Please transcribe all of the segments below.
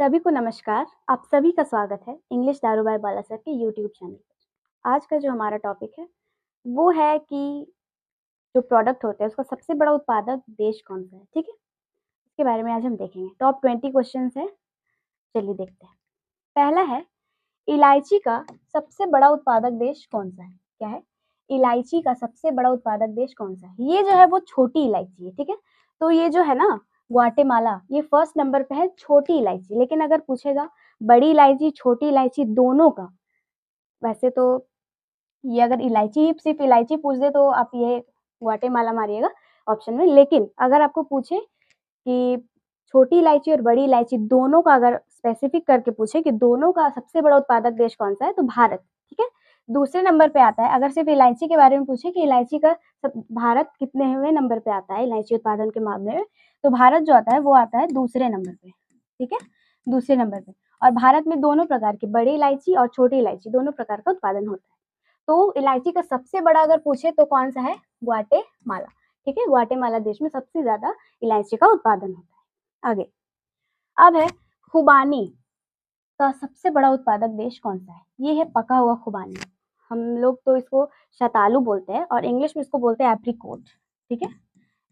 सभी को नमस्कार। आप सभी का स्वागत है इंग्लिश दारू बाय बाला सर के यूट्यूब चैनल पर। आज का जो हमारा टॉपिक है वो है कि जो प्रोडक्ट होते हैं उसका सबसे बड़ा उत्पादक देश कौन सा है। ठीक है, इसके बारे में आज हम देखेंगे। टॉप 20 क्वेश्चंस है, चलिए देखते हैं। पहला है, इलायची का सबसे बड़ा उत्पादक देश कौन सा है। क्या है? इलायची का सबसे बड़ा उत्पादक देश कौन सा है। ये जो है वो छोटी इलायची है। ठीक है, तो ये जो है ना ग्वाटेमाला, ये फर्स्ट नंबर पे है छोटी इलायची। लेकिन अगर पूछेगा बड़ी इलायची छोटी इलायची दोनों का, वैसे तो ये अगर इलायची सिर्फ इलायची पूछ दे तो आप ये ग्वाटेमाला मारिएगा ऑप्शन में। लेकिन अगर आपको पूछे कि छोटी इलायची और बड़ी इलायची दोनों का अगर स्पेसिफिक करके पूछे कि दोनों का सबसे बड़ा उत्पादक देश कौन सा है, तो भारत। ठीक है, दूसरे नंबर पे आता है। अगर सिर्फ इलायची के बारे में पूछे कि इलायची का भारत कितने नंबर पे आता है इलायची उत्पादन के मामले में, तो भारत जो आता है वो आता है दूसरे नंबर पे। ठीक है, दूसरे नंबर पे। और भारत में दोनों प्रकार की बड़ी इलायची और छोटी इलायची दोनों प्रकार का उत्पादन होता है। तो इलायची का सबसे बड़ा अगर पूछे तो कौन सा है? ग्वाटेमाला। ठीक है, ग्वाटेमाला देश में सबसे ज्यादा इलायची का उत्पादन होता है। आगे अब है, खुबानी का सबसे बड़ा उत्पादक देश कौन सा है। ये है पका हुआ खुबानी। हम लोग तो इसको शतालू बोलते हैं और इंग्लिश में इसको बोलते हैं एप्रीकोट। ठीक है,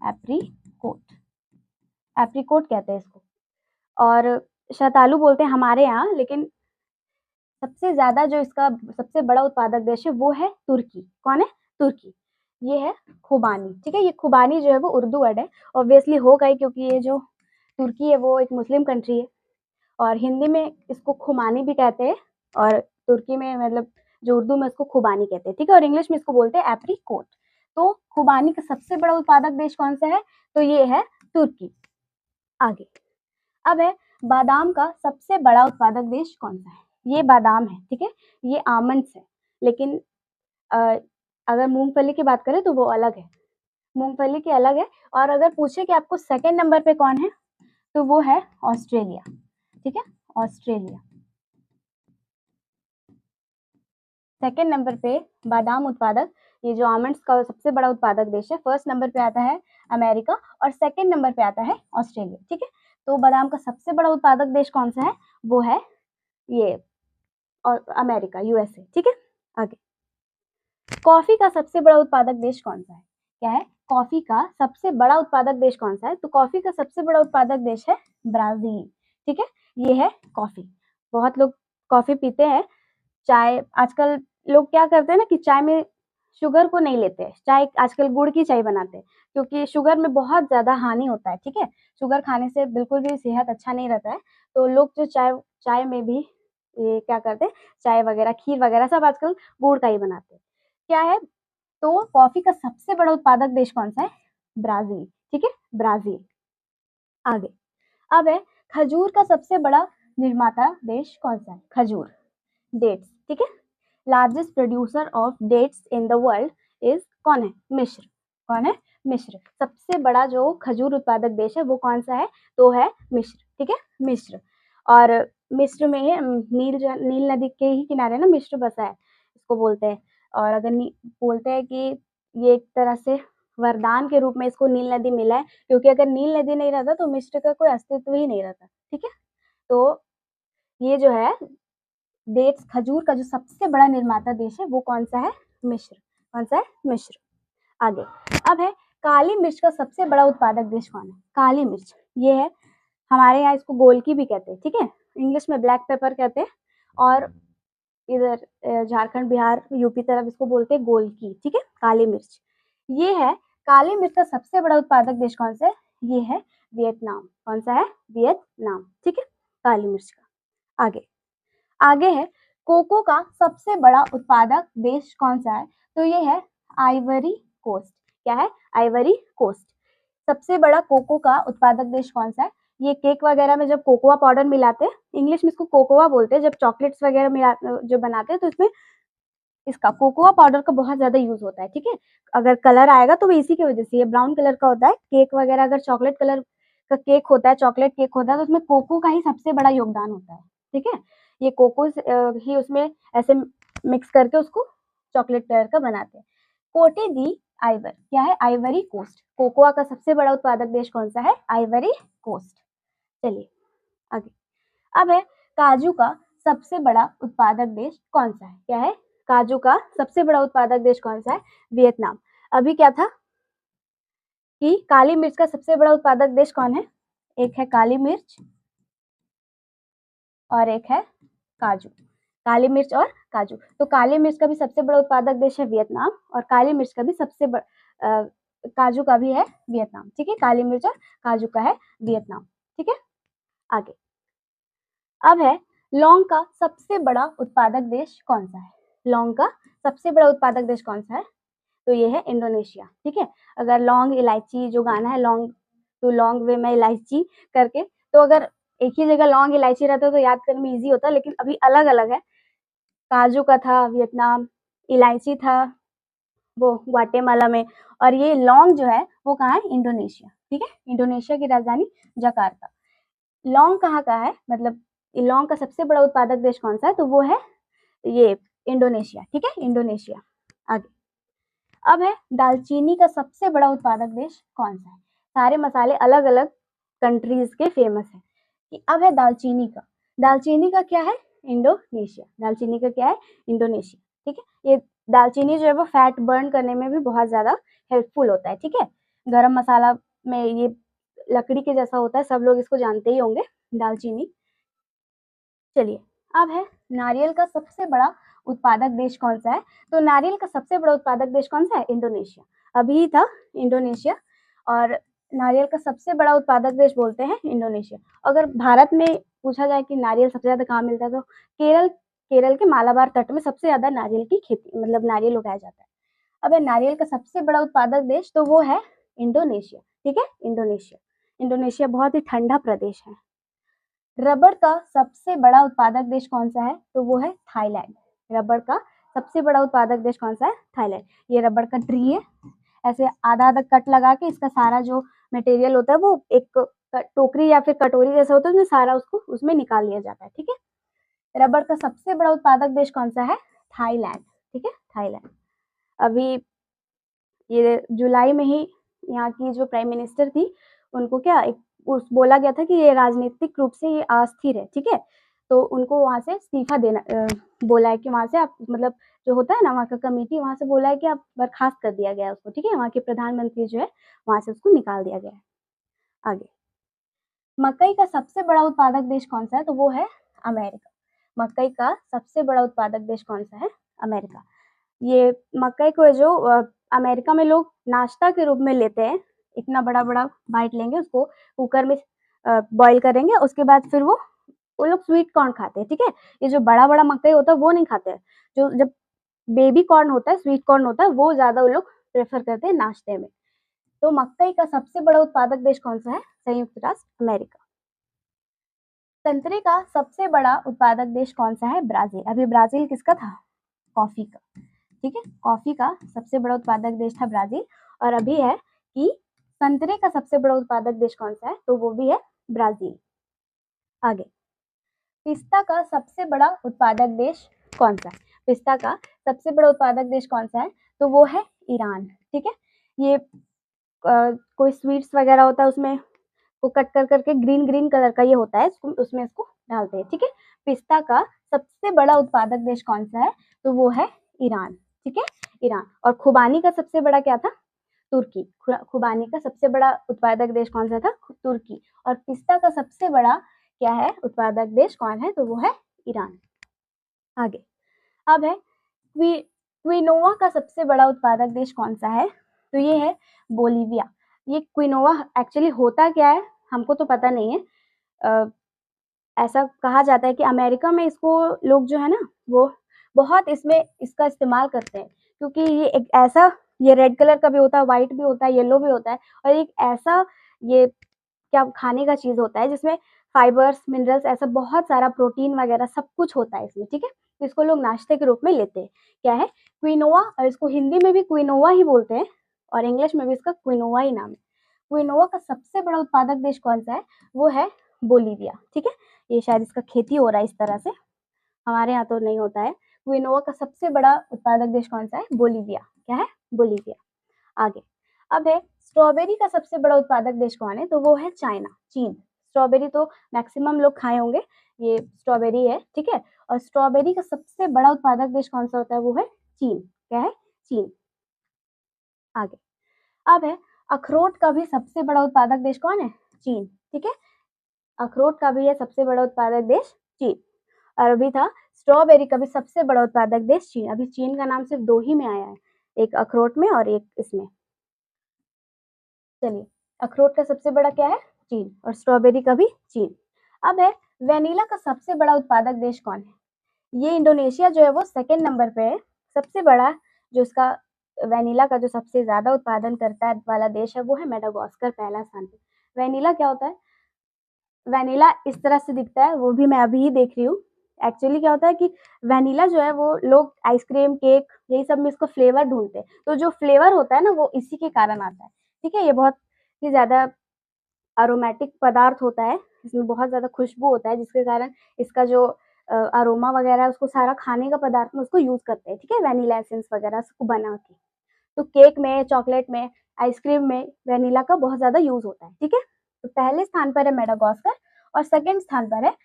एप्रीकोट, एप्रीकोट कहते हैं इसको, और शतालू बोलते हैं हमारे यहाँ। लेकिन सबसे ज्यादा जो इसका सबसे बड़ा उत्पादक देश है वो है तुर्की। कौन है? तुर्की। ये है खुबानी। ठीक है, ये खुबानी जो है वो उर्दू वर्ड है, ऑब्वियसली होगा ही, क्योंकि ये जो तुर्की है वो एक मुस्लिम कंट्री है और हिंदी में इसको खुमानी भी कहते हैं और तुर्की में मतलब जो उर्दू में इसको खुबानी कहते हैं। ठीक है, और इंग्लिश में इसको बोलते हैं एप्रीकोट। तो खुबानी का सबसे बड़ा उत्पादक देश कौन सा है? तो ये है तुर्की। आगे अब है, बादाम का सबसे बड़ा उत्पादक देश कौन सा है। ये बादाम है। ठीक है, ये आमंड्स है। लेकिन अगर मूंगफली की बात करें तो वो अलग है, मूंगफली की अलग है। और अगर पूछे कि आपको सेकंड नंबर पे कौन है, तो वो है ऑस्ट्रेलिया। ठीक है, ऑस्ट्रेलिया सेकंड नंबर पे बादाम उत्पादक। ये जो आमंड्स का सबसे बड़ा उत्पादक देश है, फर्स्ट नंबर पे आता है अमेरिका और सेकंड नंबर पे आता है ऑस्ट्रेलिया। ठीक है, तो बादाम का सबसे बड़ा उत्पादक देश कौन सा है? वो है ये और अमेरिका, यूएसए। ठीक है, आगे कॉफी का सबसे बड़ा उत्पादक देश कौन सा है। क्या है? कॉफी का सबसे बड़ा उत्पादक देश कौन सा है? तो कॉफी का सबसे बड़ा उत्पादक देश है ब्राजील। ठीक है, ये है कॉफी। बहुत लोग कॉफी पीते हैं। चाय आजकल लोग क्या करते हैं ना कि चाय में शुगर को नहीं लेते हैं। चाय आजकल गुड़ की चाय बनाते हैं, क्योंकि शुगर में बहुत ज्यादा हानि होता है। ठीक है, शुगर खाने से बिल्कुल भी सेहत अच्छा नहीं रहता है। तो लोग जो चाय चाय में भी ये क्या करते हैं, चाय वगैरह खीर वगैरह सब आजकल गुड़ का ही बनाते हैं। क्या है? तो कॉफी का सबसे बड़ा उत्पादक देश कौन सा है? ब्राजील। ठीक है, ब्राजील। आगे अब है, खजूर का सबसे बड़ा निर्माता देश कौन सा है? खजूर, डेट्स। ठीक है, largest producer of dates in the world is कौन है? मिस्र। कौन है? मिस्र। सबसे बड़ा जो खजूर उत्पादक देश है वो कौन सा है? तो है मिस्र। ठीक है, मिस्र। और मिस्र में नील नदी के ही किनारे ना मिस्र बसा है, इसको बोलते हैं। और अगर बोलते हैं कि ये एक तरह से वरदान के रूप में इसको नील नदी मिला है, क्योंकि अगर नील नदी नहीं रहता तो मिस्र का कोई अस्तित्व ही नहीं रहता। ठीक है, तो ये जो है डेट्स खजूर का जो सबसे बड़ा निर्माता देश है वो कौन सा है? मिस्र। कौन सा है? मिस्र। आगे अब है, काली मिर्च का सबसे बड़ा उत्पादक देश कौन है? काली मिर्च ये है, हमारे यहाँ इसको गोलकी भी कहते हैं। ठीक है, इंग्लिश में ब्लैक पेपर कहते हैं और इधर झारखंड बिहार यूपी तरफ इसको बोलते हैं गोलकी। ठीक है, काली मिर्च ये है। काली मिर्च का सबसे बड़ा उत्पादक देश कौन सा है? ये है वियतनाम। कौन सा है? वियतनाम। ठीक है, काली मिर्च का। आगे आगे है, कोको का सबसे बड़ा उत्पादक देश कौन सा है? तो ये है आइवरी कोस्ट। क्या है? Ivory Coast. सबसे बड़ा कोको का उत्पादक देश कौन सा है? ये केक वगैरह में जब कोकोआ पाउडर मिलाते हैं, इंग्लिश में इसको कोकोआ बोलते हैं, जब चॉकलेट्स वगैरह मिला जो बनाते हैं तो इसमें इसका कोकोआ पाउडर का बहुत ज्यादा यूज होता है। ठीक है, अगर कलर आएगा तो वो इसी की वजह से ये ब्राउन कलर का होता है। केक वगैरह अगर चॉकलेट कलर का केक होता है, चॉकलेट केक होता है, तो उसमें कोको का ही सबसे बड़ा योगदान होता है। ठीक है, ये कोको ही उसमें ऐसे मिक्स करके उसको चॉकलेट कलर का बनाते हैं। कोटे दी आइवर। क्या है? Ivory coast. कोकोआ का सबसे बड़ा उत्पादक देश कौन सा है? Ivory Coast. चलिए आगे अब है काजू का सबसे बड़ा उत्पादक देश कौन सा है? क्या है? काजू का सबसे बड़ा उत्पादक देश कौन सा है? वियतनाम। अभी क्या था कि काली मिर्च का सबसे बड़ा उत्पादक देश कौन है? एक है काली मिर्च और एक है काजू। काली मिर्च और काजू। तो काली मिर्च का भी सबसे बड़ा उत्पादक देश है वियतनाम और काली मिर्च का भी काजू का भी है वियतनाम। ठीक है, काली मिर्च और काजू का है वियतनाम। ठीक है, आगे। अब है लौंग का सबसे बड़ा उत्पादक देश कौन सा है? लौंग का सबसे बड़ा उत्पादक देश कौन सा है? तो ये है इंडोनेशिया। ठीक है, अगर लौंग इलायची जो गाना है लौंग तो लौंग वे में इलायची करके, तो अगर एक ही जगह लौंग इलायची रहता तो याद करने में इजी होता, लेकिन अभी अलग अलग है। काजू का था वियतनाम, इलायची था वो ग्वाटेमाला में, और ये लौंग जो है वो कहाँ है? इंडोनेशिया। ठीक है, इंडोनेशिया की राजधानी जकार्ता। लौंग कहाँ का है, मतलब लौंग का सबसे बड़ा उत्पादक देश कौन सा है? तो वो है ये इंडोनेशिया। ठीक है, इंडोनेशिया। आगे। अब है दालचीनी का सबसे बड़ा उत्पादक देश कौन सा है? सारे मसाले अलग अलग कंट्रीज के फेमस है कि अब है दालचीनी का। दालचीनी का क्या है? इंडोनेशिया। दालचीनी का क्या है? इंडोनेशिया। ठीक है, ये दालचीनी जो है वो फैट बर्न करने में भी बहुत ज्यादा हेल्पफुल होता है। ठीक है, गरम मसाला में ये लकड़ी के जैसा होता है, सब लोग इसको जानते ही होंगे, दालचीनी। चलिए, अब है नारियल का सबसे बड़ा उत्पादक देश कौन सा है? तो नारियल का सबसे बड़ा उत्पादक देश कौन सा है? इंडोनेशिया। अभी था इंडोनेशिया, और नारियल का सबसे बड़ा उत्पादक देश बोलते हैं इंडोनेशिया। अगर भारत में पूछा जाए कि नारियल सबसे ज्यादा कहाँ मिलता है, तो केरल के मालाबार तट में सबसे ज्यादा नारियल की खेती, मतलब नारियल उगाया जाता है। अब है नारियल का सबसे बड़ा उत्पादक देश, तो वो है इंडोनेशिया। ठीक है, इंडोनेशिया। इंडोनेशिया बहुत ही ठंडा प्रदेश है। रबड़ का सबसे बड़ा उत्पादक देश कौन सा है? तो वो है थाईलैंड। रबड़ का सबसे बड़ा उत्पादक देश कौन सा है? थाईलैंड। ये रबड़ का ट्री है, ऐसे आधा आधा कट लगा के इसका सारा जो मटेरियल होता है वो एक टोकरी या फिर कटोरी जैसा होता है, उसमें सारा उसको उसमें निकाल लिया जाता है। ठीक है, रबड़ का सबसे बड़ा उत्पादक देश कौन सा है? थाईलैंड। ठीक है, थाईलैंड। अभी ये जुलाई में ही यहाँ की जो प्राइम मिनिस्टर थी, उनको क्या बोला गया था कि ये राजनीतिक रूप से ये अस्थिर है। ठीक है, तो उनको वहां से इस्तीफा देना बोला है कि वहां से आप, मतलब जो होता है ना वहाँ का कमेटी, वहां से बोला है कि आप बर्खास्त कर दिया गया है उसको। ठीक है, वहाँ के प्रधानमंत्री जो है वहां से उसको निकाल दिया गया है। आगे। मकई का सबसे बड़ा उत्पादक देश कौन सा है? तो वो है अमेरिका। मकई का सबसे बड़ा उत्पादक देश कौन सा है? अमेरिका। ये मकई को जो अमेरिका में लोग नाश्ता के रूप में लेते हैं, इतना बड़ा बड़ा बाइट लेंगे, उसको कुकर में बॉईल करेंगे, उसके बाद फिर वो लोग स्वीट कॉर्न खाते हैं। ठीक है, ये जो बड़ा बड़ा मकई होता है वो नहीं खाते हैं, जो जब बेबी कॉर्न होता है, स्वीट कॉर्न होता है, वो ज्यादा वो लोग प्रेफर करते हैं नाश्ते में। तो मकई का सबसे बड़ा उत्पादक देश कौन सा है? संयुक्त राष्ट्र अमेरिका। संतरे का सबसे बड़ा उत्पादक देश कौन सा है? ब्राजील। अभी ब्राजील किसका था? कॉफी का। ठीक है, कॉफी का सबसे बड़ा उत्पादक देश था ब्राजील, और अभी है कि संतरे का सबसे बड़ा उत्पादक देश कौन सा है? तो वो भी है ब्राजील। आगे। पिस्ता का सबसे बड़ा उत्पादक देश कौन सा है? पिस्ता का सबसे बड़ा उत्पादक देश कौन सा है? तो वो है ईरान। ठीक है, ये कोई स्वीट्स वगैरह होता है उसमें को कट कर करके ग्रीन ग्रीन कलर का ये होता है, उसमें इसको डालते हैं। ठीक है, पिस्ता का सबसे बड़ा उत्पादक देश कौन सा है? तो वो है ईरान। ठीक है, ईरान। और खुबानी का सबसे बड़ा क्या था? तुर्की। खुबानी का सबसे बड़ा उत्पादक देश कौन सा था? तुर्की। और पिस्ता का सबसे बड़ा क्या है उत्पादक देश कौन है? तो वो है ईरान। आगे। अब है क्विनोआ का सबसे बड़ा उत्पादक देश कौन सा है? तो ये है बोलीविया। ये क्विनोआ एक्चुअली होता क्या है हमको तो पता नहीं है। ऐसा कहा जाता है कि अमेरिका में इसको लोग जो है ना वो बहुत इसमें इसका इस्तेमाल करते हैं, क्योंकि ये एक ऐसा, ये रेड कलर का भी होता है, व्हाइट भी होता है, येलो भी होता है, और एक ऐसा ये क्या खाने का चीज होता है जिसमें फाइबर्स, मिनरल्स, ऐसा बहुत सारा प्रोटीन वगैरह सब कुछ होता है इसमें। ठीक है, तो इसको लोग नाश्ते के रूप में लेते हैं। क्या है? क्विनोआ, और इसको हिंदी में भी क्विनोआ ही बोलते हैं, और इंग्लिश में भी इसका क्विनोआ ही नाम है। क्विनोआ का सबसे बड़ा उत्पादक देश कौन सा है? वो है बोलीविया। ठीक है, ये शायद इसका खेती हो रहा है इस तरह से, हमारे यहाँ तो नहीं होता है। क्विनोआ का सबसे बड़ा उत्पादक देश कौन सा है? बोलीविया। क्या है? बोलीविया। आगे। अब है स्ट्रॉबेरी का सबसे बड़ा उत्पादक देश कौन है? तो वो है चाइना, चीन। स्ट्रॉबेरी तो मैक्सिमम लोग खाए होंगे, ये स्ट्रॉबेरी है, ठीक है। और स्ट्रॉबेरी का सबसे बड़ा उत्पादक देश कौन सा होता है, वो है चीन। क्या है? चीन। आगे अब है अखरोट का भी सबसे बड़ा उत्पादक देश कौन है? चीन, ठीक है। अखरोट का भी है सबसे बड़ा उत्पादक देश चीन। और अभी था स्ट्रॉबेरी का भी सबसे बड़ा उत्पादक देश चीन। अभी चीन का नाम सिर्फ 2 ही में आया है, एक अखरोट में और एक इसमें। चलिए, अखरोट का सबसे बड़ा क्या है? चीन। और स्ट्रॉबेरी का भी चीन। अब है वेनिला का सबसे बड़ा उत्पादक देश कौन है? ये इंडोनेशिया जो है वो सेकंड नंबर पे है। सबसे बड़ा जो इसका वेनिला का जो सबसे ज्यादा उत्पादन करता है वाला देश है वो है मेडागास्कर, पहला स्थान पे। वेनिला क्या होता है? वेनिला इस तरह से दिखता है, वो भी मैं अभी ही देख रही हूँ। एक्चुअली क्या होता है कि वेनिला जो है वो लोग आइसक्रीम, केक यही सब में इसको फ्लेवर ढूंढते हैं, तो जो फ्लेवर होता है ना वो इसी के कारण आता है, ठीक है। ये बहुत ही ज्यादा अरोमेटिक पदार्थ होता है, इसमें बहुत ज़्यादा खुशबू होता है, जिसके कारण इसका जो अरोमा वगैरह है उसको सारा खाने का पदार्थ में उसको यूज़ करते हैं, ठीक है, वैनिला एसेंस वगैरह उसको बना के। तो केक में, चॉकलेट में, आइसक्रीम में वैनिला का बहुत ज़्यादा यूज़ होता है, ठीक है। तो पहले स्थान पर है मेडागास्कर और सेकंड स्थान पर है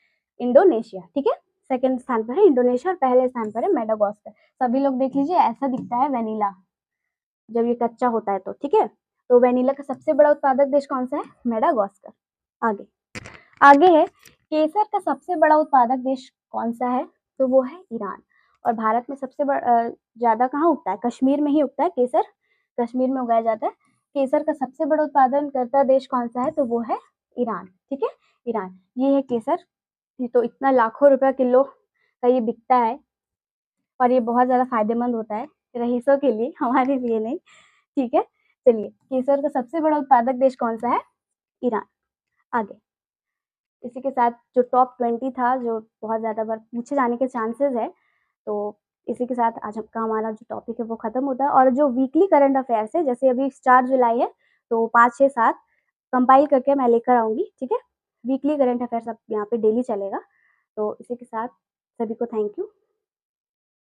इंडोनेशिया, ठीक है। सेकंड स्थान पर है इंडोनेशिया और पहले स्थान पर है मेडागास्कर। सभी लोग देख लीजिए, ऐसा दिखता है वेनिला जब ये कच्चा होता है तो, ठीक है। तो वेनिला का सबसे बड़ा उत्पादक देश कौन सा है? मेडागास्कर। आगे आगे है केसर का सबसे बड़ा उत्पादक देश कौन सा है? तो वो है ईरान। और भारत में सबसे ज्यादा कहाँ उगता है? कश्मीर में ही उगता है केसर, कश्मीर में उगाया जाता है। केसर का सबसे बड़ा उत्पादन करता देश कौन सा है? तो वो है ईरान, ठीक है। ईरान, ये है केसर। ये तो इतना लाखों रुपया किलो का ये बिकता है और ये बहुत ज्यादा फायदेमंद होता है रईसों के लिए, हमारे लिए नहीं, ठीक है। चलिए, केसर का सबसे बड़ा उत्पादक देश कौन सा है? ईरान। आगे इसी के साथ जो टॉप 20 था, जो बहुत ज़्यादा बार पूछे जाने के चांसेस है, तो इसी के साथ आज का हमारा जो टॉपिक है वो खत्म होता है। और जो वीकली करंट अफेयर्स है, जैसे अभी 4 जुलाई है तो 5, 6, 7 कंपाइल करके मैं लेकर आऊँगी, ठीक है। वीकली करंट अफेयर्स अब यहाँ पे डेली चलेगा। तो इसी के साथ सभी को थैंक यू।